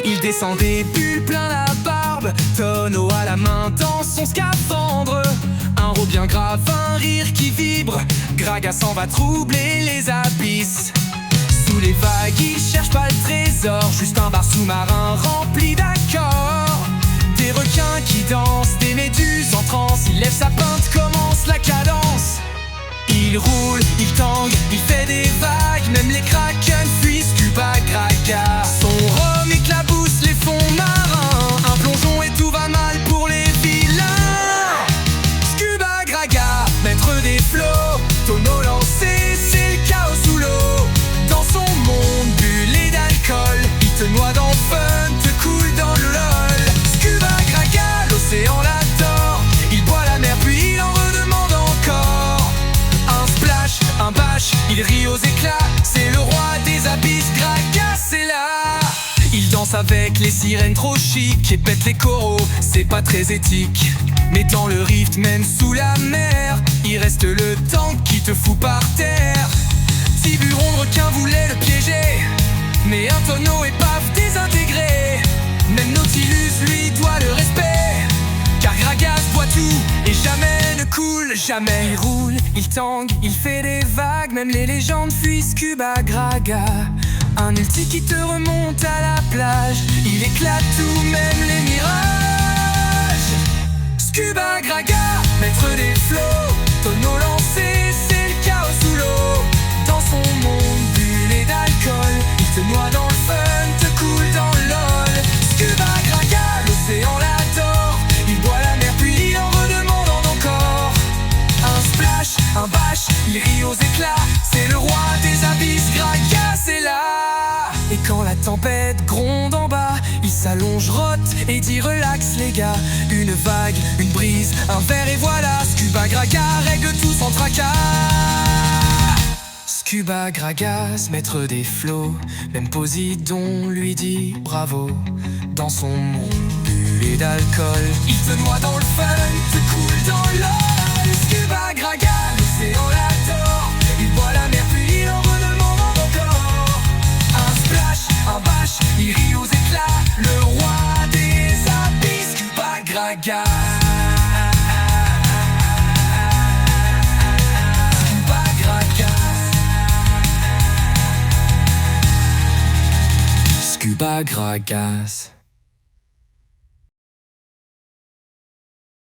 Il descend des bulles plein la barbe, tonneau à la main dans son scaphandre. Un rot bien grave, un rire qui vibre, Graga s'en va troubler les abysses. Sous les vagues, il cherche pas le trésor, juste un bar sous-marin rempli d'accords. Des requins qui dansent, des méduses en transe. Il lève sa pinte, commence la cadence. Il roule, il tangue, il fait des vagues. Même les kraken fuient Scuba Graga. Son rhum éclabousse les fonds marins. Un plongeon et tout va mal pour les vilains. Scuba Graga, maître des flots, tonneau lancé, c'est le chaos sous l'eau. Dans son monde bullé d'alcool, il te noie dans le fun, te coule dans le lol. Scuba Graga, l'océan l'adore. Il boit la mer puis il en redemande encore. Un splash, un bash, il rit aux éclats. C'est le roi des abysses, Graga c'est là. Il danse avec les sirènes trop chic et pète les coraux, c'est pas très éthique. Mais dans le rift, même sous la mer, il reste le tank qui te fout par terre. Tiburon de requin voulait le piéger, mais un tonneau épave désintégré. Même Nautilus lui doit le respect, car Graga boit tout et jamais ne coule, jamais. Il roule, il tangue, il fait des vagues. Même les légendes fuient Scuba Graga. Un ulti qui te remonte à la plage, il éclate tout, même les mirages. Scuba Graga, maître des flots, tonneau lancé, c'est le chaos sous l'eau. Dans son monde bullé d'alcool, il te noie dans le fun, te coule dans le lol. Scuba Graga, l'océan l'adore. Il boit la mer puis il en redemande encore. Un splash, un bash, il rit aux éclats. C'est le roi des abysses, Graga c'est là. Et quand la tempête gronde en bas, il s'allonge, rote et dit relax les gars. Une vague, une brise, un verre et voilà. Scuba Graga règle tout sans tracas. Scuba Gragas, maître des flots, même Poséidon lui dit bravo. Dans son monde bullé d'alcool, il te noie dans le fun, te coule dans l'ol. Scuba Graga, l'océan l'adore. Il boit la mer puis il en redemande encore. Un splash, un bash, il rit aux éclats. Le roi des abysses, Scuba Graga. Scuba Gragas.